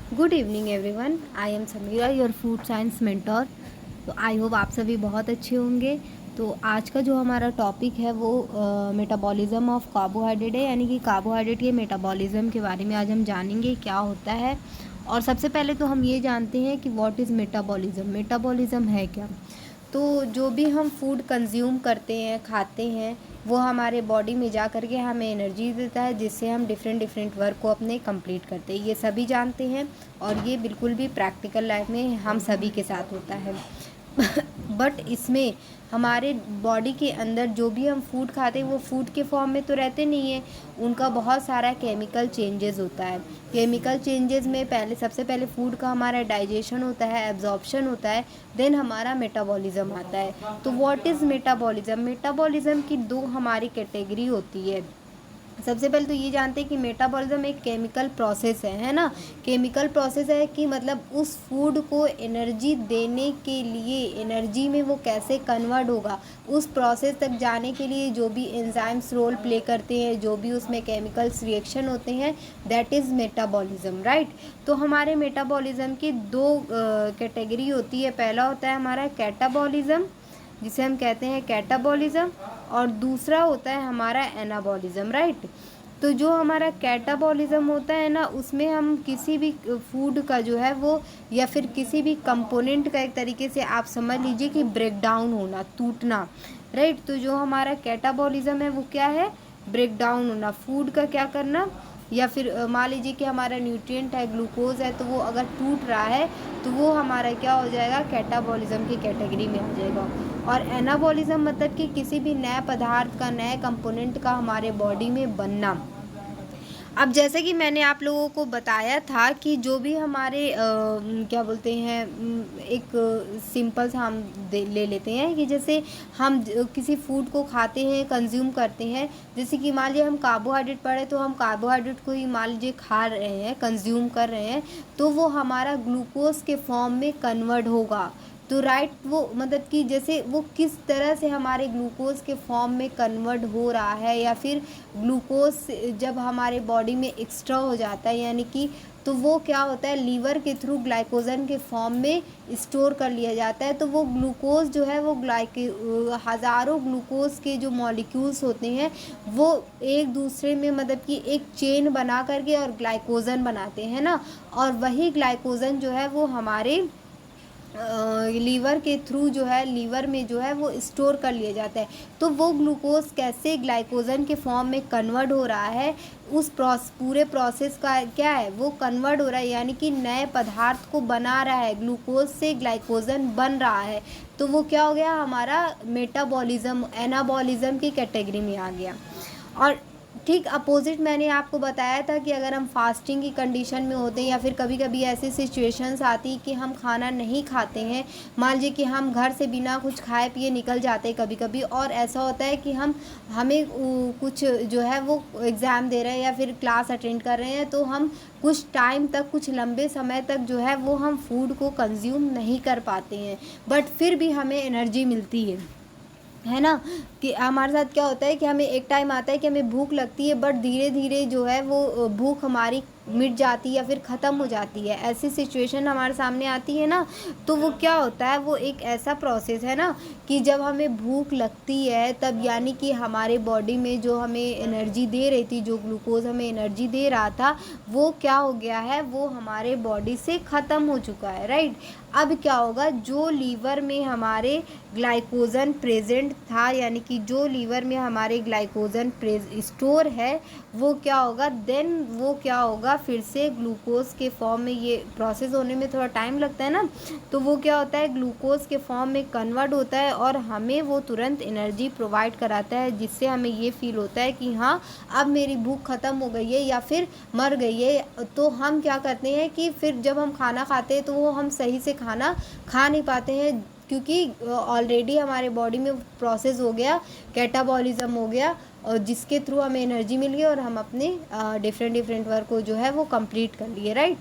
Good evening everyone. I am Sameera, your food science mentor. तो I hope आप सभी बहुत अच्छे होंगे। तो आज का जो हमारा टॉपिक है वो मेटाबॉलिज्म ऑफ कार्बोहाइड्रेट है, यानी कि कार्बोहाइड्रेट के मेटाबॉलिज्म के बारे में आज हम जानेंगे क्या होता है। और सबसे पहले तो हम ये जानते हैं कि व्हाट इज़ मेटाबॉलिज्म। मेटाबॉलिज्म है क्या? तो जो भी हम फूड कंज्यूम करते हैं, खाते हैं, वो हमारे बॉडी में जा कर के हमें एनर्जी देता है, जिससे हम डिफरेंट डिफरेंट वर्क को अपने कंप्लीट करते हैं। ये सभी जानते हैं और ये बिल्कुल भी प्रैक्टिकल लाइफ में हम सभी के साथ होता है। बट इसमें हमारे बॉडी के अंदर जो भी हम फूड खाते हैं वो फूड के फॉर्म में तो रहते नहीं है, उनका बहुत सारा केमिकल चेंजेस होता है। केमिकल चेंजेस में सबसे पहले फूड का हमारा डाइजेशन होता है, एब्जॉर्प्शन होता है, देन हमारा मेटाबॉलिज्म आता है। तो व्हाट इज़ मेटाबॉलिज्म? मेटाबॉलिज्म की दो हमारी कैटेगरी होती है। सबसे पहले तो ये जानते हैं कि मेटाबॉलिज्म एक केमिकल प्रोसेस है ना। केमिकल प्रोसेस है कि मतलब उस फूड को एनर्जी देने के लिए एनर्जी में वो कैसे कन्वर्ट होगा, उस प्रोसेस तक जाने के लिए जो भी एंजाइम्स रोल प्ले करते हैं, जो भी उसमें केमिकल्स रिएक्शन होते हैं, दैट इज़ मेटाबॉलिज्म, राइट। तो हमारे मेटाबॉलिज्म की दो कैटेगरी होती है। पहला होता है हमारा कैटाबॉलिज्म, जिसे हम कहते हैं कैटाबॉलिज्म, और दूसरा होता है हमारा एनाबॉलिज्म, राइट। तो जो हमारा कैटाबॉलिज्म होता है ना, उसमें हम किसी भी फूड का जो है वो, या फिर किसी भी कंपोनेंट का, एक तरीके से आप समझ लीजिए कि ब्रेक डाउन होना, टूटना, राइट। तो जो हमारा कैटाबॉलिज्म है वो क्या है? ब्रेक डाउन होना, फूड का क्या करना, या फिर मान लीजिए कि हमारा न्यूट्रिएंट है, ग्लूकोज है, तो वो अगर टूट रहा है तो वो हमारा क्या हो जाएगा? कैटाबॉलिज्म की कैटेगरी में आ जाएगा। और एनाबॉलिज्म मतलब कि किसी भी नए पदार्थ का, नए कंपोनेंट का हमारे बॉडी में बनना। अब जैसे कि मैंने आप लोगों को बताया था कि जो भी हमारे क्या बोलते हैं, एक सिंपल सा हम ले लेते हैं कि जैसे हम किसी फूड को खाते हैं, कंज्यूम करते हैं, जैसे कि मान लीजिए हम कार्बोहाइड्रेट पढ़े तो हम कार्बोहाइड्रेट को ही मान लीजिए खा रहे हैं, कंज्यूम कर रहे हैं, तो वो हमारा ग्लूकोज के फॉर्म में कन्वर्ट होगा। तो राइट, वो मतलब कि जैसे वो किस तरह से हमारे ग्लूकोज के फॉर्म में कन्वर्ट हो रहा है, या फिर ग्लूकोज जब हमारे बॉडी में एक्स्ट्रा हो जाता है, यानी कि तो वो क्या होता है, लीवर के थ्रू ग्लाइकोजन के फॉर्म में स्टोर कर लिया जाता है। तो वो ग्लूकोज जो है वो हज़ारों ग्लूकोज के जो मॉलिक्यूल्स होते हैं वो एक दूसरे में मतलब कि एक चेन बना करके और ग्लाइकोजन बनाते हैं ना। और वही ग्लाइकोजन जो है वो हमारे लीवर के थ्रू जो है, लीवर में जो है वो स्टोर कर लिया जाता है। तो वो ग्लूकोज कैसे ग्लाइकोजन के फॉर्म में कन्वर्ट हो रहा है, उस पूरे प्रोसेस का क्या है, वो कन्वर्ट हो रहा है, यानी कि नए पदार्थ को बना रहा है, ग्लूकोज से ग्लाइकोजन बन रहा है। तो वो क्या हो गया? हमारा मेटाबॉलिज्म, एनाबॉलिज्म की कैटेगरी में आ गया। और ठीक अपोजिट मैंने आपको बताया था कि अगर हम फास्टिंग की कंडीशन में होते हैं, या फिर कभी कभी ऐसी सिचुएशंस आती कि हम खाना नहीं खाते हैं, मान लीजिए कि हम घर से बिना कुछ खाए पिए निकल जाते हैं कभी कभी, और ऐसा होता है कि हमें कुछ जो है वो एग्ज़ाम दे रहे हैं या फिर क्लास अटेंड कर रहे हैं, तो हम कुछ टाइम तक, कुछ लंबे समय तक जो है वो हम फूड को कंज्यूम नहीं कर पाते हैं, बट फिर भी हमें एनर्जी मिलती है ना। कि हमारे साथ क्या होता है कि हमें एक टाइम आता है कि हमें भूख लगती है, बट धीरे धीरे जो है वो भूख हमारी मिट जाती है या फिर ख़त्म हो जाती है, ऐसी सिचुएशन हमारे सामने आती है ना। तो वो क्या होता है, वो एक ऐसा प्रोसेस है ना कि जब हमें भूख लगती है तब, यानी कि हमारे बॉडी में जो हमें एनर्जी दे रही थी, जो ग्लूकोज हमें एनर्जी दे रहा था, वो क्या हो गया है, वो हमारे बॉडी से ख़त्म हो चुका है, राइट। अब क्या होगा, जो लीवर में हमारे ग्लाइकोजन प्रेजेंट था, यानी कि जो लीवर में हमारे ग्लाइकोजन स्टोर है, वो क्या होगा, देन वो क्या होगा, फिर से ग्लूकोज के फॉर्म में, ये प्रोसेस होने में थोड़ा टाइम लगता है ना, तो वो क्या होता है, ग्लूकोज के फॉर्म में कन्वर्ट होता है और हमें वो तुरंत एनर्जी प्रोवाइड कराता है, जिससे हमें ये फील होता है कि हाँ, अब मेरी भूख ख़त्म हो गई है या फिर मर गई है। तो हम क्या करते हैं कि फिर जब हम खाना खाते हैं तो वो हम सही से खाना खा नहीं पाते हैं, क्योंकि ऑलरेडी हमारे बॉडी में प्रोसेस हो गया, कैटाबॉलिज्म हो गया, और जिसके थ्रू हमें एनर्जी मिल गई और हम अपने डिफरेंट वर्क को जो है वो कंप्लीट कर लिए, राइट।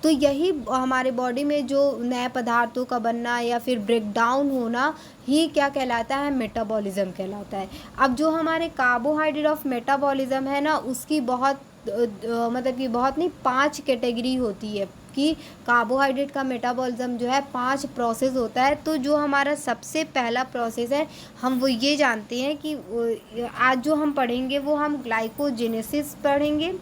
तो यही हमारे बॉडी में जो नए पदार्थों का बनना या फिर ब्रेक डाउन होना ही क्या कहलाता है, मेटाबॉलिज्म कहलाता है। अब जो हमारे कार्बोहाइड्रेट ऑफ मेटाबॉलिज्म है ना, उसकी बहुत मतलब कि बहुत नहीं, 5 कैटेगरी होती है कि कार्बोहाइड्रेट का मेटाबॉलिज्म जो है 5 प्रोसेस होता है। तो जो हमारा सबसे पहला प्रोसेस है, हम वो ये जानते हैं कि आज जो हम पढ़ेंगे वो हम ग्लाइकोजेनेसिस पढ़ेंगे,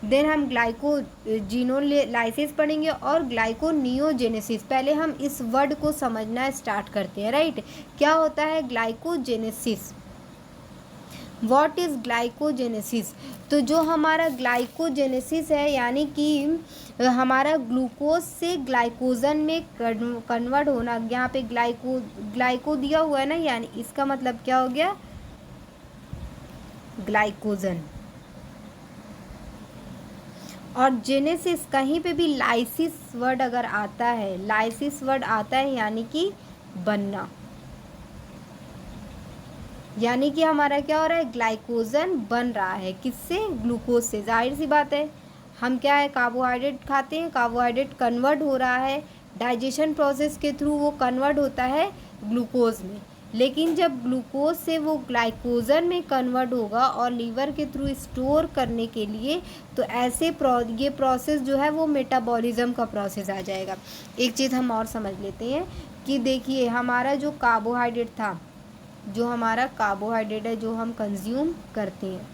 देन हम ग्लाइकोजिनोलाइसिस पढ़ेंगे और ग्लाइकोनियोजेनेसिस। पहले हम इस वर्ड को समझना स्टार्ट करते हैं, राइट। क्या होता है ग्लाइकोजेनेसिस? What is glycogenesis? तो जो हमारा ग्लाइकोजेनेसिस है यानी कि हमारा ग्लूकोज से ग्लाइकोजन में कन्वर्ट होना। यहाँ पे ग्लाइको दिया हुआ है ना, यानी इसका मतलब क्या हो गया? ग्लाइकोजन। और जेनेसिस, कहीं पे भी लाइसिस वर्ड अगर आता है, लाइसिस वर्ड आता है यानी कि बनना, यानी कि हमारा क्या हो रहा है? ग्लाइकोजन बन रहा है। किससे? ग्लूकोज से। जाहिर सी बात है, हम क्या है, कार्बोहाइड्रेट खाते हैं, कार्बोहाइड्रेट कन्वर्ट हो रहा है, डाइजेशन प्रोसेस के थ्रू वो कन्वर्ट होता है ग्लूकोज में। लेकिन जब ग्लूकोज से वो ग्लाइकोजन में कन्वर्ट होगा और लीवर के थ्रू स्टोर करने के लिए, तो ऐसे ये प्रोसेस जो है वो मेटाबॉलिज्म का प्रोसेस आ जाएगा। एक चीज़ हम और समझ लेते हैं कि देखिए, हमारा जो कार्बोहाइड्रेट था, जो हमारा कार्बोहाइड्रेट है जो हम कंज्यूम करते हैं,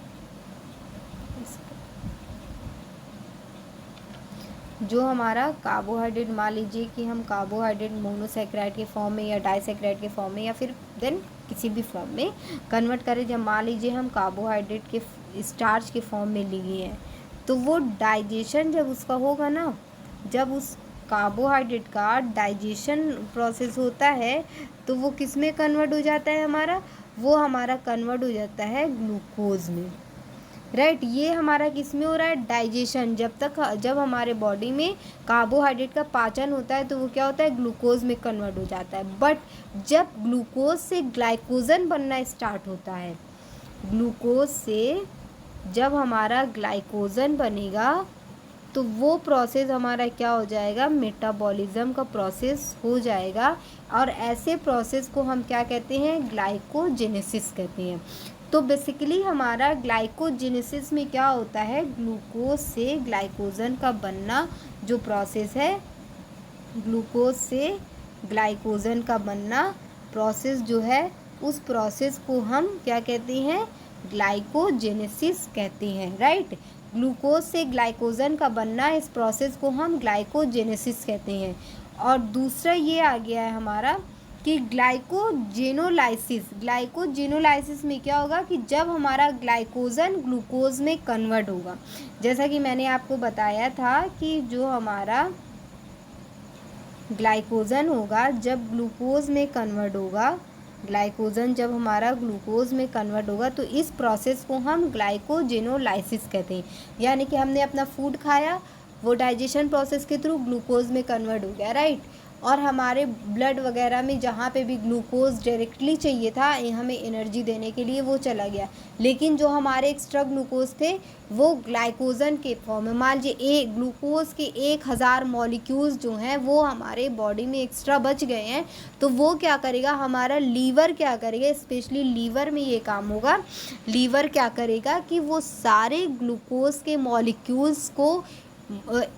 जो हमारा कार्बोहाइड्रेट, मान लीजिए कि हम कार्बोहाइड्रेट मोनोसेक्राइड के फॉर्म में या डाइसेक्राइड के फॉर्म में या फिर देन किसी भी फॉर्म में कन्वर्ट करें। जब मान लीजिए हम कार्बोहाइड्रेट के स्टार्च के फॉर्म में लिए हैं, तो वो डाइजेशन जब उसका होगा ना, जब उस कार्बोहाइड्रेट का डाइजेशन प्रोसेस होता है, तो वो किस में कन्वर्ट हो जाता है? हमारा वो हमारा कन्वर्ट हो जाता है ग्लूकोज में, राइट। ये हमारा किस में हो रहा है? डाइजेशन। जब हमारे बॉडी में कार्बोहाइड्रेट का पाचन होता है, तो वो क्या होता है? ग्लूकोज में कन्वर्ट हो जाता है। बट जब ग्लूकोज से ग्लाइकोजन बनना स्टार्ट होता है, ग्लूकोज से जब हमारा ग्लाइकोजन बनेगा, तो वो प्रोसेस हमारा क्या हो जाएगा? मेटाबॉलिज्म का प्रोसेस हो जाएगा। और ऐसे प्रोसेस को हम क्या कहते हैं? ग्लाइकोजेनेसिस कहते हैं। तो बेसिकली हमारा ग्लाइकोजेनेसिस में क्या होता है? ग्लूकोज से ग्लाइकोजन का बनना जो प्रोसेस है, ग्लूकोज से ग्लाइकोजन का बनना प्रोसेस जो है, उस प्रोसेस को हम क्या कहते हैं? ग्लाइकोजेनेसिस कहते हैं, राइट। ग्लूकोज से ग्लाइकोजन का बनना, इस प्रोसेस को हम ग्लाइकोजेनेसिस कहते हैं। और दूसरा ये आ गया है हमारा कि ग्लाइकोजिनोलाइसिस। ग्लाइकोजिनोलाइसिस में क्या होगा कि जब हमारा ग्लाइकोजन ग्लूकोज में कन्वर्ट होगा, जैसा कि मैंने आपको बताया था कि जो हमारा ग्लाइकोजन होगा जब ग्लूकोज में कन्वर्ट होगा, ग्लाइकोजन जब हमारा ग्लूकोज में कन्वर्ट होगा, तो इस प्रोसेस को हम ग्लाइकोजिनोलाइसिस कहते हैं। यानी कि हमने अपना फूड खाया, वो डाइजेशन प्रोसेस के थ्रू ग्लूकोज में कन्वर्ट हो गया, राइट। और हमारे ब्लड वगैरह में जहाँ पे भी ग्लूकोज डायरेक्टली चाहिए था हमें एनर्जी देने के लिए, वो चला गया। लेकिन जो हमारे एक्स्ट्रा ग्लूकोज थे वो ग्लाइकोजन के फॉर्म में, मान लीजिए ग्लूकोज के 1000 मॉलिक्यूल्स जो हैं वो हमारे बॉडी में एक्स्ट्रा बच गए हैं, तो वो क्या करेगा? हमारा लीवर क्या करेगा? स्पेशली लीवर में ये काम होगा। लीवर क्या करेगा कि वो सारे ग्लूकोज के मॉलिक्यूल्स को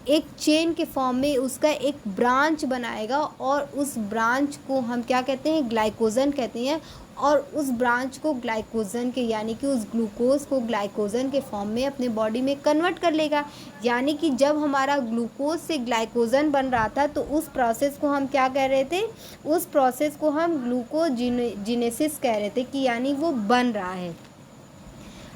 एक चेन के फॉर्म में उसका एक ब्रांच बनाएगा, और उस ब्रांच को हम क्या कहते हैं? ग्लाइकोजन कहते हैं। और उस ब्रांच को ग्लाइकोजन के, यानी कि उस ग्लूकोज को ग्लाइकोजन के फॉर्म में अपने बॉडी में कन्वर्ट कर लेगा। यानी कि जब हमारा ग्लूकोज से ग्लाइकोजन बन रहा था, तो उस प्रोसेस को हम क्या कह रहे थे? उस प्रोसेस को हम ग्लूकोजिनेसिस कह रहे थे, कि यानी वो बन रहा है।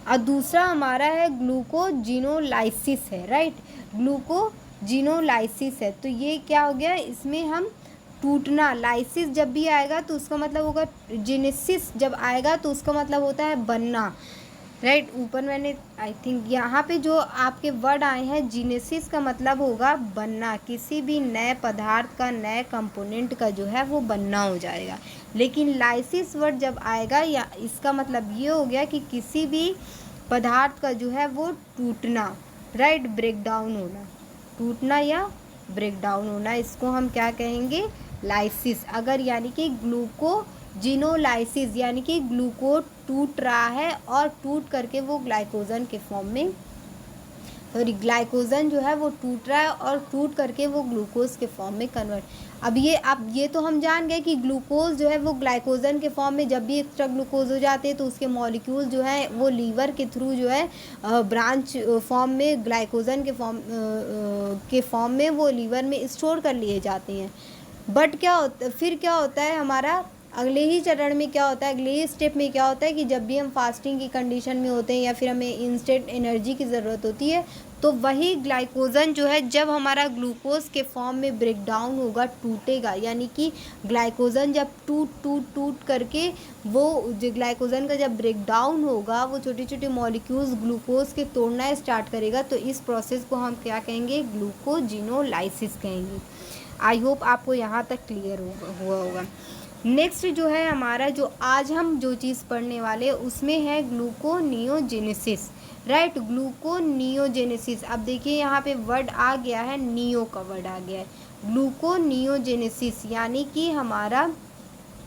और दूसरा हमारा है ग्लूकोजिनोलाइसिस है, राइट। ग्लूकोजिनोलाइसिस है, तो ये क्या हो गया? इसमें हम टूटना, लाइसिस जब भी आएगा तो उसका मतलब होगा, जेनेसिस जब आएगा तो उसका मतलब होता है बनना, राइट। ऊपर मैंने आई थिंक यहाँ पे जो आपके वर्ड आए हैं, जीनेसिस का मतलब होगा बनना, किसी भी नए पदार्थ का, नए कंपोनेंट का जो है वो बनना हो जाएगा। लेकिन लाइसिस वर्ड जब आएगा, या इसका मतलब ये हो गया कि किसी भी पदार्थ का जो है वो टूटना, राइट, ब्रेक डाउन होना, टूटना या ब्रेक डाउन होना, इसको हम क्या कहेंगे? लाइसिस। अगर यानी कि ग्लूकोजिनोलाइसिस यानी कि ग्लूकोज टूट रहा है और टूट करके वो ग्लाइकोजन के फॉर्म में सॉरी ग्लाइकोजन जो है वो टूट रहा है और टूट करके वो ग्लूकोज के फॉर्म में कन्वर्ट। अब ये तो हम जान गए कि ग्लूकोज जो है वो ग्लाइकोजन के फॉर्म में जब भी एक्स्ट्रा ग्लूकोज हो जाते हैं तो उसके मॉलिक्यूल जो है वो लीवर के थ्रू जो है ब्रांच फॉर्म में ग्लाइकोजन के फॉर्म में वो लीवर में स्टोर कर लिए जाते हैं। बट फिर क्या होता है हमारा अगले ही चरण में क्या होता है, अगले ही स्टेप में क्या होता है कि जब भी हम फास्टिंग की कंडीशन में होते हैं या फिर हमें इंस्टेंट एनर्जी की ज़रूरत होती है तो वही ग्लाइकोजन जो है जब हमारा ग्लूकोज के फॉर्म में ब्रेक डाउन होगा, टूटेगा, यानी कि ग्लाइकोजन जब टूट करके वो जो ग्लाइकोजन का जब ब्रेक डाउन होगा वो छोटे छोटे मॉलिक्यूल्स ग्लूकोज के तोड़ना स्टार्ट करेगा। तो इस प्रोसेस को हम क्या कहेंगे, ग्लूकोजिनोलाइसिस कहेंगे। आई होप आपको यहाँ तक क्लियर हुआ होगा। नेक्स्ट जो है हमारा जो आज हम जो चीज़ पढ़ने वाले उसमें है ग्लूकोनियोजेनेसिस, राइट। ग्लूकोनियोजेनेसिस, अब देखिए यहाँ पे वर्ड आ गया है, नियो का वर्ड आ गया है, ग्लूकोनियोजेनेसिस, यानी कि हमारा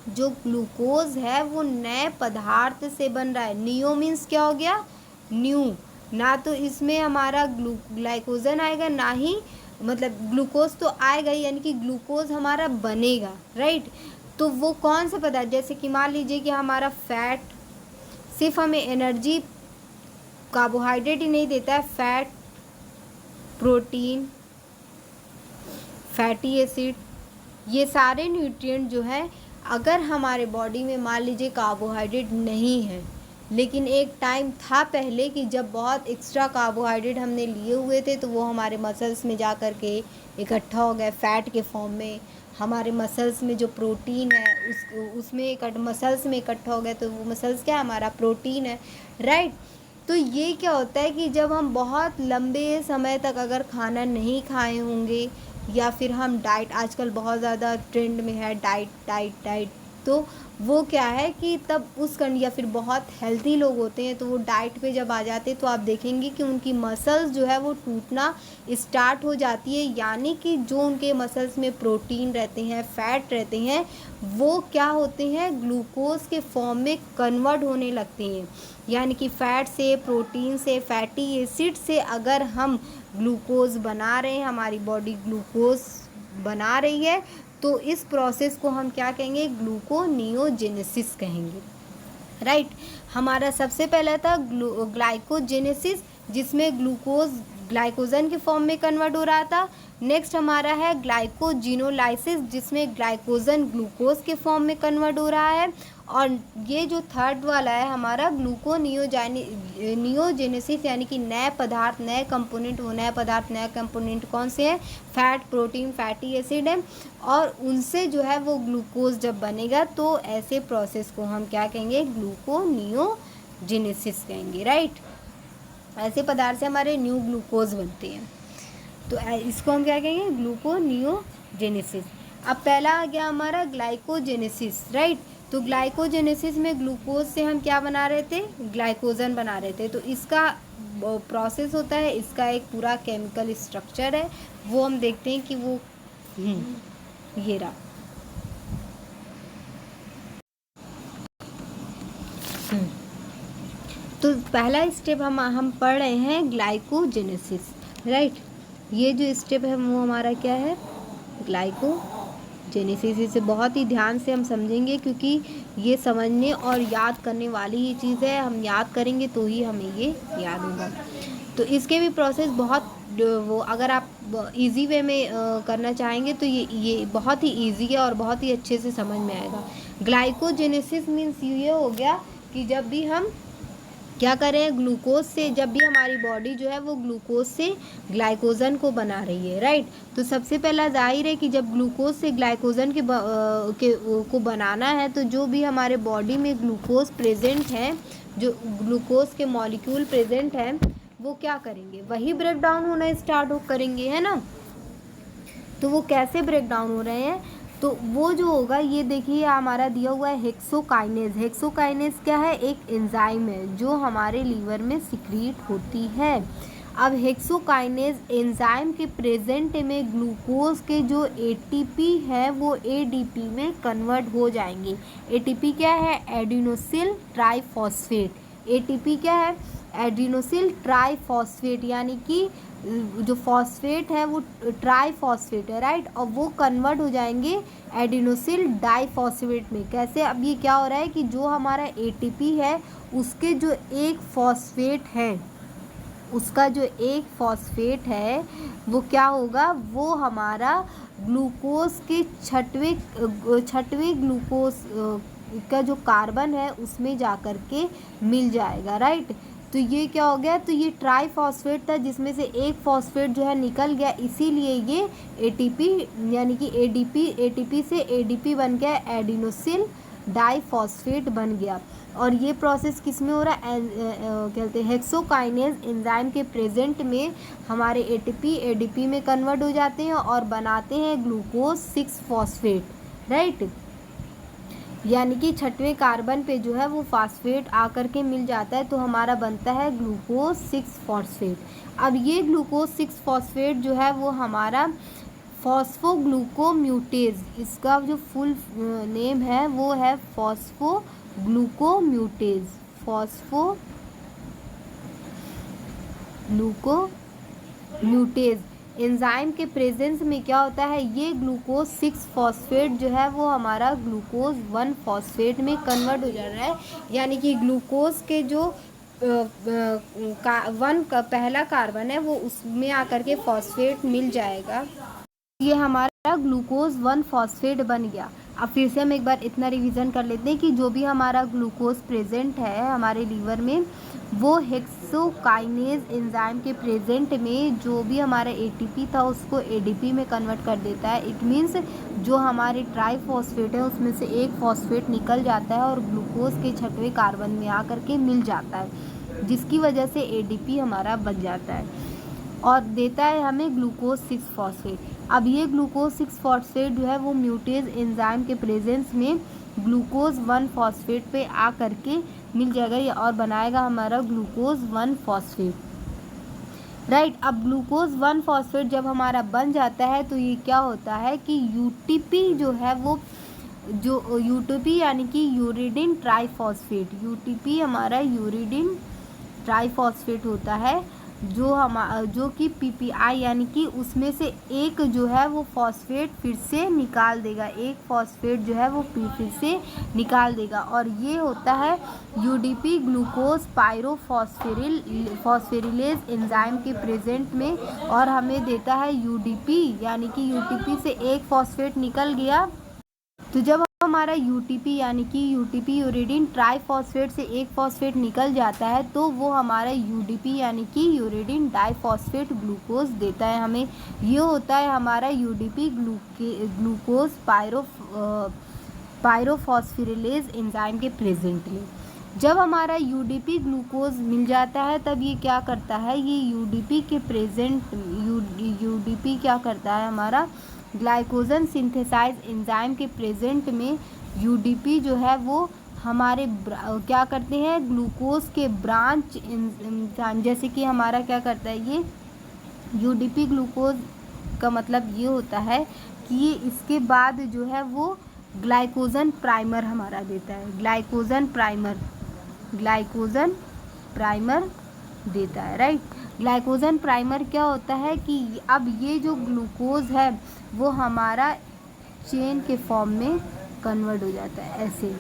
जो ग्लूकोज है वो नए पदार्थ से बन रहा है। नियो मीन्स क्या हो गया, न्यू, ना तो इसमें हमारा ग्लाइकोजन आएगा ना ही मतलब ग्लूकोज तो आएगा, यानी कि ग्लूकोज हमारा बनेगा, राइट। तो वो कौन सा पदार्थ, जैसे कि मान लीजिए कि हमारा फैट सिर्फ हमें एनर्जी, कार्बोहाइड्रेट ही नहीं देता है, फैट, प्रोटीन, फैटी एसिड, ये सारे न्यूट्रिएंट जो है अगर हमारे बॉडी में मान लीजिए कार्बोहाइड्रेट नहीं है, लेकिन एक टाइम था पहले कि जब बहुत एक्स्ट्रा कार्बोहाइड्रेट हमने लिए हुए थे तो वो हमारे मसल्स में जा कर के इकट्ठा हो गए फैट के फॉर्म में। हमारे मसल्स में जो प्रोटीन है उसमें मसल्स में इकट्ठा हो गया तो वो मसल्स क्या है, हमारा प्रोटीन है, राइट। तो ये क्या होता है कि जब हम बहुत लंबे समय तक अगर खाना नहीं खाए होंगे या फिर हम डाइट, आजकल बहुत ज़्यादा ट्रेंड में है डाइट डाइट डाइट, तो वो क्या है कि तब या फिर बहुत हेल्थी लोग होते हैं तो वो डाइट पे जब आ जाते हैं तो आप देखेंगे कि उनकी मसल्स जो है वो टूटना स्टार्ट हो जाती है, यानी कि जो उनके मसल्स में प्रोटीन रहते हैं, फैट रहते हैं, वो क्या होते हैं, ग्लूकोज के फॉर्म में कन्वर्ट होने लगते हैं। यानी कि फैट से, प्रोटीन से, फैटी एसिड से अगर हम ग्लूकोज बना रहे हैं, हमारी बॉडी ग्लूकोज बना रही है, तो इस प्रोसेस को हम क्या कहेंगे, ग्लूकोनियोजेनेसिस कहेंगे, राइट। हमारा सबसे पहला था ग्लाइकोजेनेसिस, जिसमें ग्लूकोज ग्लाइकोजन के फॉर्म में कन्वर्ट हो रहा था। नेक्स्ट हमारा है ग्लाइकोजिनोलाइसिस, जिसमें ग्लाइकोजन ग्लूकोज के फॉर्म में कन्वर्ट हो रहा है। और ये जो थर्ड वाला है हमारा ग्लूकोनियोजेनेसिस, यानी कि नए पदार्थ, नए कंपोनेंट, वो नए पदार्थ, नए कंपोनेंट कौन से हैं, फैट, प्रोटीन, फैटी एसिड है, और उनसे जो है वो ग्लूकोज जब बनेगा तो ऐसे प्रोसेस को हम क्या कहेंगे, ग्लूकोनियोजेनेसिस कहेंगे, राइट। ऐसे पदार्थ से हमारे न्यू ग्लूकोज बनते हैं, तो इसको हम क्या कहेंगे, ग्लूकोनियोजेनेसिस। अब पहला आ गया हमारा ग्लाइकोजेनेसिस, राइट। तो ग्लाइकोजेनेसिस में ग्लूकोज से हम क्या बना रहे थे, ग्लाइकोजन बना रहे थे। तो इसका प्रोसेस होता है, इसका एक पूरा केमिकल स्ट्रक्चर है, वो हम देखते हैं कि वो ये रहा। तो पहला स्टेप हम पढ़ रहे हैं ग्लाइकोजेनेसिस, राइट। ये जो स्टेप है वो हमारा क्या है, ग्लाइकोजेनेसिस। इसे बहुत ही ध्यान से हम समझेंगे क्योंकि ये समझने और याद करने वाली ही चीज़ है, हम याद करेंगे तो ही हमें ये याद होगा। तो इसके भी प्रोसेस बहुत वो अगर आप इजी वे में करना चाहेंगे तो ये बहुत ही इजी है और बहुत ही अच्छे से समझ में आएगा। ग्लाइकोजेनेसिस मीन्स ये हो गया कि जब भी हम क्या करें, ग्लूकोज से, जब भी हमारी बॉडी जो है वो ग्लूकोज से ग्लाइकोजन को बना रही है, राइट। तो सबसे पहला जाहिर है कि जब ग्लूकोज से ग्लाइकोजन को बनाना है तो जो भी हमारे बॉडी में ग्लूकोज प्रेजेंट है, जो ग्लूकोज के मॉलिक्यूल प्रेजेंट हैं, वो क्या करेंगे, वही ब्रेक डाउन होना स्टार्ट करेंगे, है ना। तो वो कैसे ब्रेक डाउन हो रहे हैं, तो वो जो होगा, ये देखिए हमारा दिया हुआ है हेक्सोकाइनेज। हेक्सोकाइनेज क्या है, एक एंजाइम है जो हमारे लीवर में सिक्रीट होती है। अब हेक्सोकाइनेज एंजाइम के प्रेजेंट में ग्लूकोज के जो एटीपी है वो एडीपी में कन्वर्ट हो जाएंगे। एटीपी क्या है, एडिनोसिल ट्राइफॉस्फेट, एटीपी क्या है, एडिनोसिल ट्राईफॉस्फेट, यानी कि जो फॉस्फेट है वो ट्राईफॉस्फेट है, राइट, और वो कन्वर्ट हो जाएंगे एडिनोसिल डाईफॉस्फेट में। कैसे, अब ये क्या हो रहा है कि जो हमारा एटीपी है उसके जो एक फॉस्फेट है, उसका जो एक फॉस्फेट है वो क्या होगा, वो हमारा ग्लूकोज के छठवें ग्लूकोज का जो कार्बन है उसमें जा कर के मिल जाएगा, राइट। तो ये क्या हो गया, तो ये ट्राईफॉस्फेट था जिसमें से एक फॉस्फेट जो है निकल गया, इसीलिए ये एटीपी यानी कि एटीपी से एडीपी बन गया, एडिनोसिल डाईफॉस्फेट बन गया। और ये प्रोसेस किस में हो रहा है, कहते हैं हेक्सोकाइनेज एंजाइम के प्रेजेंट में हमारे एटीपी एडीपी में कन्वर्ट हो जाते हैं और बनाते हैं ग्लूकोज 6 फॉस्फेट, राइट। यानी कि छठवें कार्बन पे जो है वो फास्फेट आकर के मिल जाता है, तो हमारा बनता है ग्लूकोज 6 फॉस्फेट। अब ये ग्लूकोज 6 फॉस्फेट जो है वो हमारा फॉस्फोग्लूकोम्यूटेज, इसका जो फुल नेम है वो है फॉस्फोग्लूकोम्यूटेज, फॉस्फोग्लूकोम्यूटेज एंजाइम के प्रेजेंस में क्या होता है, ये ग्लूकोज 6 फॉस्फेट जो है वो हमारा ग्लूकोज 1 फॉस्फेट में कन्वर्ट हो जा रहा है। यानी कि ग्लूकोज के जो पहला कार्बन है वो उसमें आकर के फॉस्फेट मिल जाएगा, ये हमारा ग्लूकोज 1 फॉस्फेट बन गया। अब फिर से हम एक बार इतना रिवीजन कर लेते हैं कि जो भी हमारा ग्लूकोज प्रेजेंट है हमारे लीवर में, वो हेक्सोकाइनेज एंजाइम के प्रेजेंट में जो भी हमारा एटीपी था उसको एडीपी में कन्वर्ट कर देता है। इट मीन्स जो हमारे ट्राईफॉस्फेट है उसमें से एक फॉस्फेट निकल जाता है और ग्लूकोज के छठवें कार्बन में आकर के मिल जाता है, जिसकी वजह से एडीपी हमारा बन जाता है और देता है हमें ग्लूकोज 6 फॉस्फेट। अब ये ग्लूकोज 6 फॉस्फेट जो है वो म्यूटेज एंजाइम के प्रेजेंस में ग्लूकोज 1 फॉस्फेट पे आ करके मिल जाएगा और बनाएगा हमारा ग्लूकोज 1 फॉस्फेट, राइट। अब ग्लूकोज 1 फॉस्फेट जब हमारा बन जाता है तो ये क्या होता है कि यूटीपी जो है वो जो यूटीपी यानी कि यूरिडिन ट्राईफॉस्फेट, यूटीपी हमारा यूरिडिन ट्राईफॉस्फेट होता है जो कि पीपीआई यानी कि उसमें से एक जो है वो फॉस्फेट फिर से निकाल देगा, एक फॉस्फेट जो है वो फिर से निकाल देगा और ये होता है यूडीपी ग्लूकोज पायरोफॉस्फेरिलेज एंजाइम के प्रेजेंट में और हमें देता है यूडीपी, यानी कि यूटीपी से एक फॉस्फेट निकल गया। तो जब हमारा यूटीपी यानी कि यूटीपी यूरिडिन ट्राईफॉस्फेट से एक फॉस्फेट निकल जाता है तो वो हमारा यूडीपी यानी कि यूरिडिन डाईफॉस्फेट ग्लूकोज देता है हमें। ये होता है हमारा यूडीपी ग्लूकोज पायरोफॉस्फेरिलेज एंजाइम के प्रेजेंट में। जब हमारा यूडीपी ग्लूकोज मिल जाता है तब ये क्या करता है, ये यूडीपी के प्रेजेंट यूडीपी क्या करता है, हमारा ग्लाइकोजन सिंथेसाइज एंजाइम के प्रेजेंट में यूडीपी जो है वो हमारे क्या करते हैं, ग्लूकोज के ब्रांच एंजाइम, जैसे कि हमारा क्या करता है ये यूडीपी ग्लूकोज का मतलब ये होता है कि ये इसके बाद जो है वो ग्लाइकोजन प्राइमर हमारा देता है, ग्लाइकोजन प्राइमर देता है, राइट। ग्लाइकोजन प्राइमर क्या होता है कि अब ये जो ग्लूकोज है वो हमारा चेन के फॉर्म में कन्वर्ट हो जाता है, ऐसे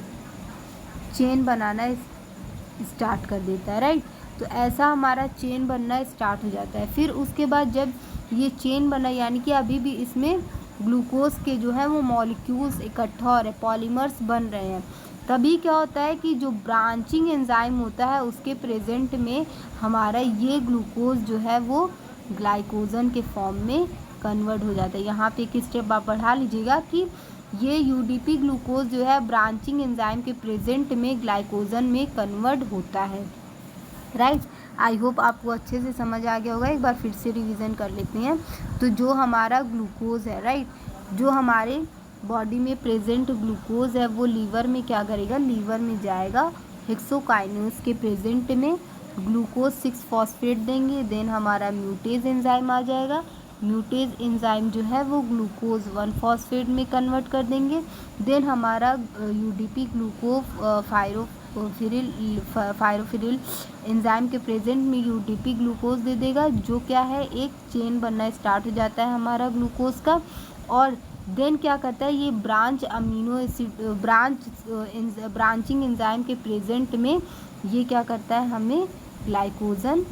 चेन बनाना स्टार्ट कर देता है, राइट। तो ऐसा हमारा चेन बनना स्टार्ट हो जाता है। फिर उसके बाद जब ये चेन बना यानी कि अभी भी इसमें ग्लूकोज के जो है वो मॉलिक्यूल्स इकट्ठा हो रहे, पॉलीमर्स बन रहे हैं, तभी क्या होता है कि जो ब्रांचिंग एंजाइम होता है उसके प्रेजेंट में हमारा ये ग्लूकोज जो है वो ग्लाइकोजन के फॉर्म में कन्वर्ट हो जाता है। यहाँ पे एक स्टेप आप बढ़ा लीजिएगा कि ये यूडीपी ग्लूकोज जो है ब्रांचिंग एंजाइम के प्रेजेंट में ग्लाइकोजन में कन्वर्ट होता है, राइट। आई होप आपको अच्छे से समझ आ गया होगा। एक बार फिर से रिवीजन कर लेते हैं। तो जो हमारा ग्लूकोज है, राइट, जो हमारे बॉडी में प्रेजेंट ग्लूकोज है वो लीवर में क्या करेगा, लीवर में जाएगा, हेक्सोकाइनेज के प्रेजेंट में ग्लूकोज 6 फॉस्फेट देंगे, देन हमारा म्यूटेज एंजाइम आ जाएगा, म्यूटेज एंजाइम जो है वो ग्लूकोज 1 फॉस्फेट में कन्वर्ट कर देंगे, देन हमारा यूडीपी ग्लूको फायरोफिरिल एंजाइम के प्रेजेंट में यूडीपी ग्लूकोज दे देगा, जो क्या है एक चेन बनना स्टार्ट हो जाता है हमारा ग्लूकोज का। और देन क्या करता है ये branch amino acid branching enzyme के प्रेजेंट में ये क्या करता है हमें ग्लाइकोजन,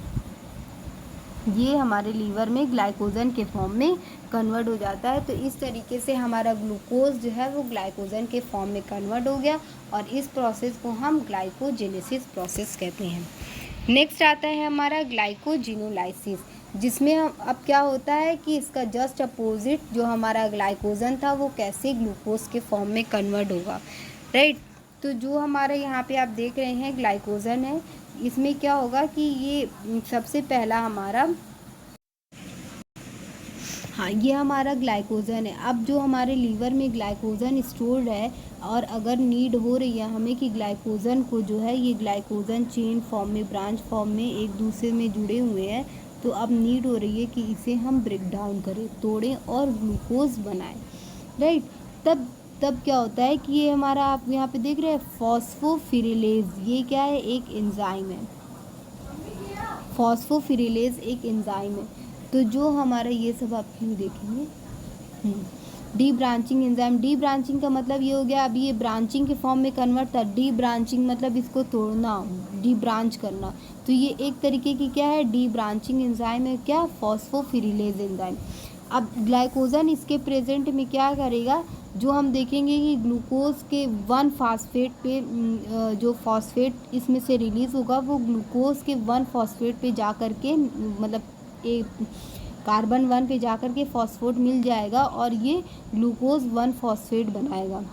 ये हमारे लीवर में ग्लाइकोजन के फॉर्म में कन्वर्ट हो जाता है। तो इस तरीके से हमारा ग्लूकोज जो है वो ग्लाइकोजन के फॉर्म में कन्वर्ट हो गया और इस प्रोसेस को हम ग्लाइकोजेनेसिस प्रोसेस कहते हैं। नेक्स्ट आता है हमारा ग्लाइकोजिनोलाइसिस, जिसमें हम अब क्या होता है कि इसका जस्ट अपोजिट जो हमारा ग्लाइकोजन था वो कैसे ग्लूकोज के फॉर्म में कन्वर्ट होगा, राइट। तो जो हमारा यहाँ पे आप देख रहे हैं ग्लाइकोजन है, इसमें क्या होगा कि ये सबसे पहला हमारा, हाँ ये हमारा ग्लाइकोजन है। अब जो हमारे लीवर में ग्लाइकोजन स्टोर्ड है और अगर नीड हो रही है हमें कि ग्लाइकोजन को जो है ये ग्लाइकोजन चेन फॉर्म में ब्रांच फॉर्म में एक दूसरे में जुड़े हुए हैं, तो अब नीड हो रही है कि इसे हम ब्रेक डाउन करें, तोड़ें और ग्लूकोज बनाएं, राइट। तब क्या होता है कि ये हमारा आप यहाँ पे देख रहे हैं फॉस्फोफिरिलेज, ये क्या है एक एंजाइम है, फॉस्फोफिरिलेज एक एंजाइम है। तो जो हमारा ये सब आप क्यों देखेंगे D branching enzyme, D branching का मतलब ये हो गया, अभी ये ब्रांचिंग के फॉर्म में कन्वर्ट था, डी ब्रांचिंग मतलब इसको तोड़ना, डी ब्रांच करना। तो ये एक तरीके की क्या है डी ब्रांचिंग एंजाइम है, क्या फॉस्फोफिरिलेज एंजाइम। अब ग्लाइकोजन इसके प्रेजेंट में क्या करेगा, जो हम देखेंगे कि ग्लूकोज के 1 फास्फेट पे जो फॉस्फेट इसमें से रिलीज़ होगा वो ग्लूकोज के 1 फास्फेट पे जा कर के मतलब कार्बन 1 पे जा कर के फॉस्फेट मिल जाएगा और ये ग्लूकोज 1 फॉस्फेट बनाएगा।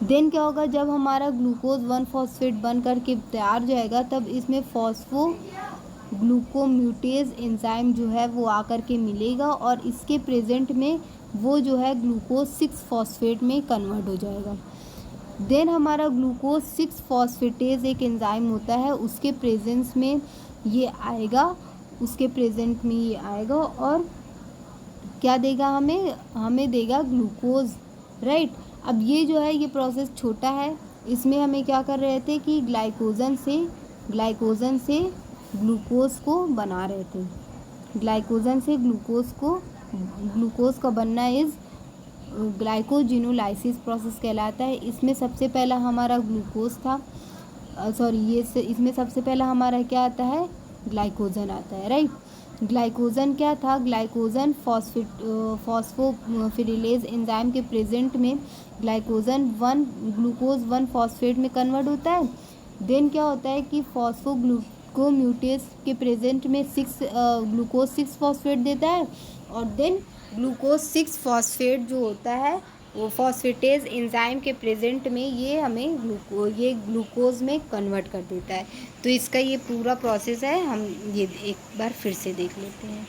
देन क्या होगा, जब हमारा ग्लूकोज 1 फॉस्फेट बन करके तैयार हो जाएगा तब इसमें फॉस्फो ग्लूकोम्यूटेज एंजाइम जो है वो आकर के मिलेगा और इसके प्रेजेंट में वो जो है ग्लूकोज 6 फॉस्फेट में कन्वर्ट हो जाएगा। देन हमारा ग्लूकोज 6 फॉस्फेटेज एक एंजाइम होता है, उसके प्रेजेंस में ये आएगा, उसके प्रेजेंट में ये आएगा और क्या देगा हमें देगा ग्लूकोज, राइट। अब ये जो है ये प्रोसेस छोटा है, इसमें हमें क्या कर रहे थे कि ग्लाइकोजन से ग्लूकोज को बना रहे थे, ग्लाइकोजन से ग्लूकोज का बनना इज़ ग्लाइकोजिनोलाइसिस प्रोसेस कहलाता है। इसमें सबसे पहला हमारा ग्लूकोज था, इसमें सबसे पहला हमारा क्या आता है ग्लाइकोजन आता है, राइट। ग्लाइकोजन क्या था, ग्लाइकोजन फॉस्फोफिरिलेज एंजाइम के प्रेजेंट में ग्लूकोज 1 फॉस्फेट में कन्वर्ट होता है। देन क्या होता है कि फॉस्फोग्लूकोम्यूटेज के प्रेजेंट में ग्लूकोज 6 फॉस्फेट देता है और देन ग्लूकोज 6 फॉस्फेट जो होता है वो फॉस्फेटेज एंजाइम के प्रेजेंट में ये हमें ग्लूकोज में कन्वर्ट कर देता है। तो इसका ये पूरा प्रोसेस है, हम ये एक बार फिर से देख लेते हैं।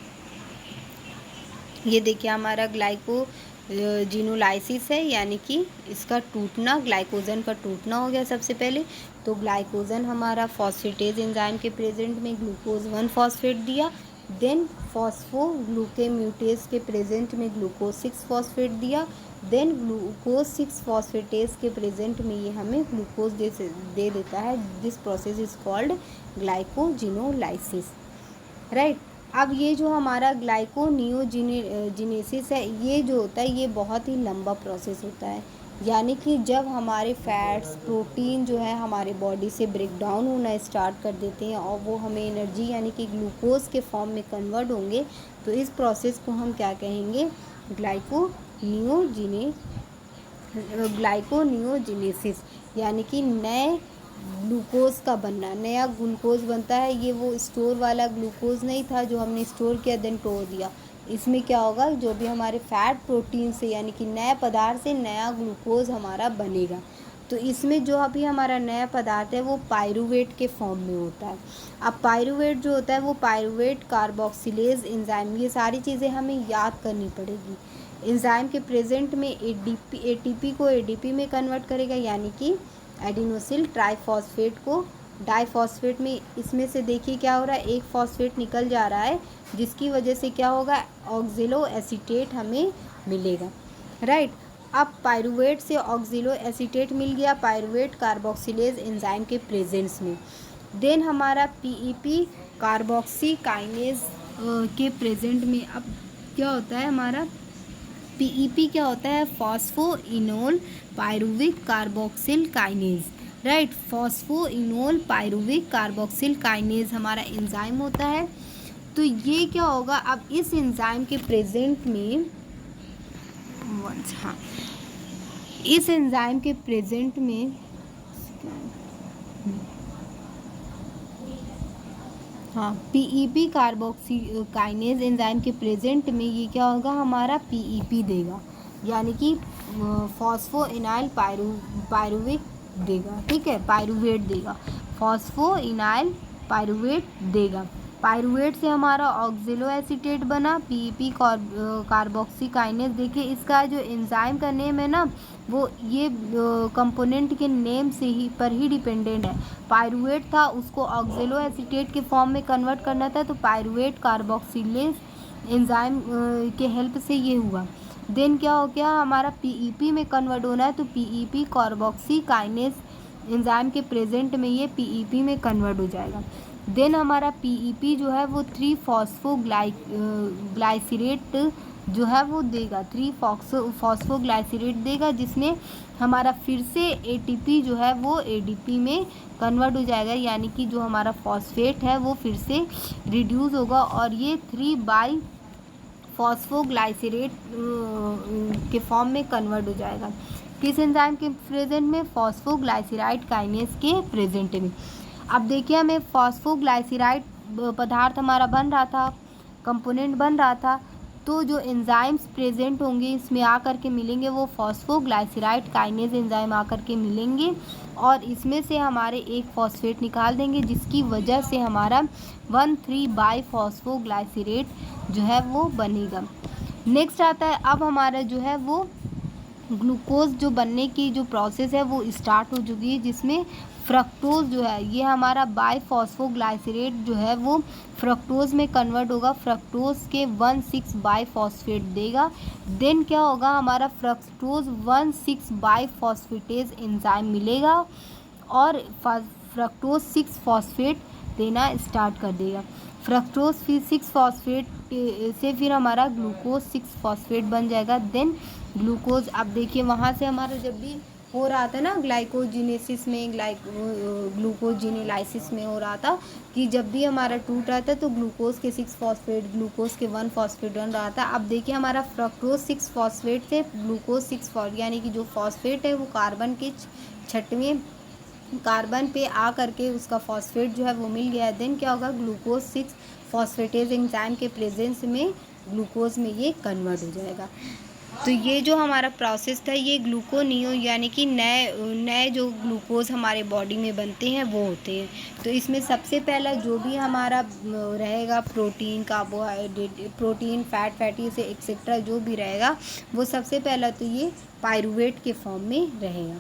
ये देखिए हमारा ग्लाइकोजिनोलाइसिस है, यानी कि इसका टूटना, ग्लाइकोजन का टूटना हो गया सबसे पहले। तो ग्लाइकोजन हमारा फॉस्फेटेज एंजाइम के प्रेजेंट में ग्लूकोज 1 फॉस्फेट दिया, देन फॉस्फोग्लूकोम्यूटेज के प्रेजेंट में ग्लूकोज 6 फॉस्फेट दिया, देन ग्लूकोज 6 फॉस्फेटेज के प्रेजेंट में ये हमें ग्लूकोज दे देता है। This process is called glycogenolysis, right. अब ये जो हमारा ग्लाइकोनियोजिनेसिस है, ये जो होता है ये बहुत ही लंबा प्रोसेस होता है, यानी कि जब हमारे फैट्स प्रोटीन जो है हमारे बॉडी से ब्रेक डाउन होना स्टार्ट कर देते हैं और वो हमें एनर्जी यानी कि ग्लूकोज के फॉर्म में कन्वर्ट होंगे, तो इस प्रोसेस को हम क्या कहेंगे ग्लाइकोनियोजिनेसिस, यानी कि नए ग्लूकोज का बनना, नया ग्लूकोज बनता है। ये वो स्टोर वाला ग्लूकोज नहीं था जो हमने स्टोर किया देन तोड़ दिया। इसमें क्या होगा, जो भी हमारे फैट प्रोटीन से यानी कि नए पदार्थ से नया ग्लूकोज हमारा बनेगा। तो इसमें जो अभी हमारा नया पदार्थ है वो पायरूवेट के फॉर्म में होता है। अब पायरूवेट जो होता है वो पायरूवेट कार्बोक्सिलेज एंजाइम, ये सारी चीज़ें हमें याद करनी पड़ेगी। एंजाइम के प्रेजेंट में एटीपी को एडीपी में कन्वर्ट करेगा, यानी कि एडिनोसिल ट्राइफॉस्फेट को डाइफॉस्फेट में। इसमें से देखिए क्या हो रहा है, एक फॉस्फेट निकल जा रहा है जिसकी वजह से क्या होगा ऑक्जेलो एसीटेट हमें मिलेगा, राइट। अब पायरुवेट से ऑक्सिलो एसीटेट मिल गया पायरुवेट कार्बोक्सिलेज एंजाइम के प्रेजेंस में। देन हमारा पीईपी कार्बोक्सी काइनेज के प्रेजेंट में अब क्या होता है हमारा पीईपी क्या होता है, phosphoenol pyruvic carboxyl kinase, right. Phosphoenol pyruvic carboxyl kinase हमारा एंजाइम होता है। तो ये क्या होगा, अब इस एंजाइम के प्रेजेंट में हाँ, इस एंजाइम के प्रेजेंट में हाँ पीईपी कार्बोक्सी काइनेज एंजाइम के प्रेजेंट में ये क्या होगा, हमारा पीईपी देगा, यानी कि फॉस्फोइनाइल पायरुवेट देगा, ठीक है, पायरुवेट देगा, फॉस्फोइनाइल पायरुवेट देगा। पायरुवेट से हमारा ऑक्सिलो एसीटेट बना, पीईपी कार्बोक्सी काइनेज। देखिए इसका जो एंजाइम का नेम है ना, वो ये कंपोनेंट के नेम से ही पर ही डिपेंडेंट है। पायरुवेट था, उसको ऑक्सिलो एसीटेट के फॉर्म में कन्वर्ट करना था, तो पायरुवेट कार्बोक्सिलेज एंजाइम के हेल्प से ये हुआ। देन क्या हो गया, हमारा पीईपी में कन्वर्ट होना है, तो पीईपी कार्बोक्सी काइनेज एंजाइम के प्रेजेंट में ये पीईपी में कन्वर्ट हो जाएगा। देन हमारा पीईपी जो है वो 3 फॉस्फोग्लाइसरेट जो है वो देगा, 3 फॉस्फोग्लाइसरेट देगा, जिसमें हमारा फिर से एटीपी जो है वो एडीपी में कन्वर्ट हो जाएगा, यानी कि जो हमारा फॉस्फेट है वो फिर से रिड्यूस होगा और ये 3 बाई फॉस्फोग्लाइसरेट के फॉर्म में कन्वर्ट हो जाएगा। किस एंजाइम के प्रेजेंट में, फॉस्फोग्लाइसराइड काइनेज के प्रेजेंट में। अब देखिए हमें फॉस्फोग्लाइसराइड पदार्थ हमारा बन रहा था, कंपोनेंट बन रहा था, तो जो एंजाइम्स प्रेजेंट होंगे इसमें आकर के मिलेंगे वो फॉस्फोग्लाइसराइड काइनेज एंजाइम आकर के मिलेंगे और इसमें से हमारे एक फॉस्फेट निकाल देंगे, जिसकी वजह से हमारा 1,3 बाई फॉस्फोग्लाइसरेट जो है वो बनेगा। नेक्स्ट आता है अब हमारा जो है वो ग्लूकोज जो बनने की जो प्रोसेस है वो स्टार्ट हो चुकी है, जिसमें फ्रक्टोज जो है ये हमारा बाई फॉस्फोग्लाइसरेट जो है वो फ्रक्टोज में कन्वर्ट होगा, फ्रक्टोज के 1,6 बाई फॉस्फेट देगा। देन क्या होगा, हमारा फ्रक्टोज 1,6 बाई फॉस्फेटेज एंजाइम मिलेगा और फ्रक्टोज 6 फॉस्फेट देना स्टार्ट कर देगा। फ्रक्टोज फिर 6 फॉस्फेट से फिर हमारा ग्लूकोज 6 फॉस्फेट बन जाएगा। देन ग्लूकोज, अब देखिए वहाँ से हमारा जब भी हो रहा था ना ग्लाइकोजिनेसिस में, ग्लूकोजिनेलाइसिस में हो रहा था कि जब भी हमारा टूट रहा था तो ग्लूकोज के 6 फॉस्फेट ग्लूकोज के 1 फॉस्फेट बन रहा था। अब देखिए हमारा फ्रक्टोज 6 फॉस्फेट से ग्लूकोज 6 फॉस्फेट, यानी कि जो फॉस्फेट है वो कार्बन के 6वें कार्बन पे आ करके उसका फॉस्फेट जो है वो मिल गया है। देन क्या होगा, ग्लूकोज 6 फॉस्फेटेज एंजाइम के प्रेजेंस में ग्लूकोज में ये कन्वर्ट हो जाएगा। तो ये जो हमारा प्रोसेस था ये ग्लूकोनियो यानी कि नए जो ग्लूकोज हमारे बॉडी में बनते हैं वो होते हैं। तो इसमें सबसे पहला जो भी हमारा रहेगा प्रोटीन, कार्बोहाइड्रेट, प्रोटीन, फैटी से एक्सेट्रा जो भी रहेगा वो सबसे पहला तो ये पायरुवेट के फॉर्म में रहेगा।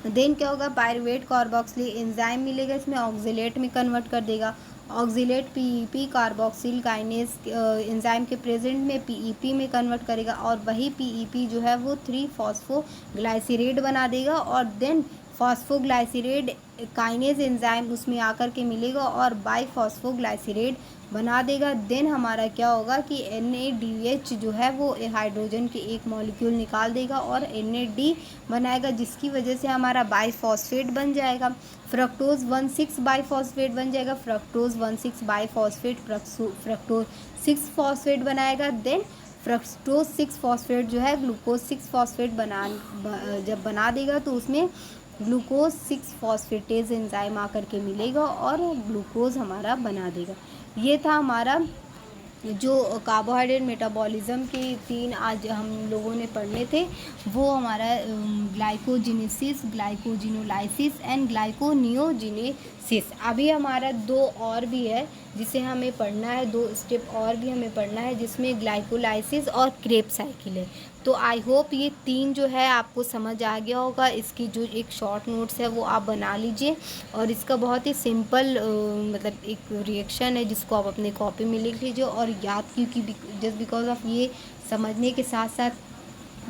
देन क्या होगा, पायरुवेट कार्बोक्सिल एंजाइम मिलेगा, इसमें ऑक्सिलेट में कन्वर्ट कर देगा। Oxalate PEP carboxyl kinase enzyme के प्रेजेंट में पीईपी में कन्वर्ट करेगा और वही पीईपी जो है वो 3 फॉस्फोग्लाइसरेट बना देगा और देन फॉस्फोग्लाइसरेट काइनेज एंजाइम उसमें आकर के मिलेगा और बाई फॉस्फोग्लाइसरेट बना देगा। देन हमारा क्या होगा कि NADH जो है वो हाइड्रोजन के एक मॉलिक्यूल निकाल देगा और NAD बनाएगा, जिसकी वजह से हमारा बाईफॉस्फेट बन जाएगा। फ्रक्टोज 1,6 बाईफॉस्फेट बन जाएगा, फ्रक्टोज 1,6 बाईफॉस्फेट फ्रक्टोज 6 फॉस्फेट बनाएगा। देन फ्रक्टोज 6 फॉस्फेट जो है ग्लूकोज 6 फॉस्फेट जब बना देगा तो उसमें ग्लूकोज 6 फॉस्फेटेज एंजाइम आकर के मिलेगा और ग्लूकोज हमारा बना देगा। ये था हमारा जो कार्बोहाइड्रेट मेटाबॉलिज्म के 3 आज हम लोगों ने पढ़ने थे, वो हमारा ग्लाइकोजिनेसिस, ग्लाइकोजिनोलाइसिस एंड ग्लाइकोनियोजिनेसिस। अभी हमारा 2 और भी है जिसे हमें पढ़ना है, 2 स्टेप और भी हमें पढ़ना है, जिसमें ग्लाइकोलाइसिस और क्रेब साइकिल है। तो आई होप ये 3 जो है आपको समझ आ गया होगा। इसकी जो एक शॉर्ट नोट्स है वो आप बना लीजिए और इसका बहुत ही सिंपल मतलब एक रिएक्शन है जिसको आप अपने कॉपी में लिख लीजिए और याद, क्योंकि जस्ट बिकॉज ऑफ ये समझने के साथ साथ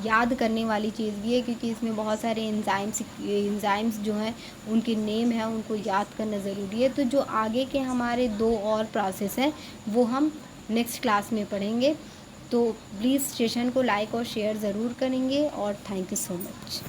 याद करने वाली चीज़ भी है, क्योंकि इसमें बहुत सारे एंजाइम्स जो हैं उनके नेम है, उनको याद करना ज़रूरी है। तो जो आगे के हमारे 2 और प्रोसेस हैं वो हम नेक्स्ट क्लास में पढ़ेंगे। तो प्लीज़ सेशन को लाइक और शेयर ज़रूर करेंगे, और थैंक यू सो मच।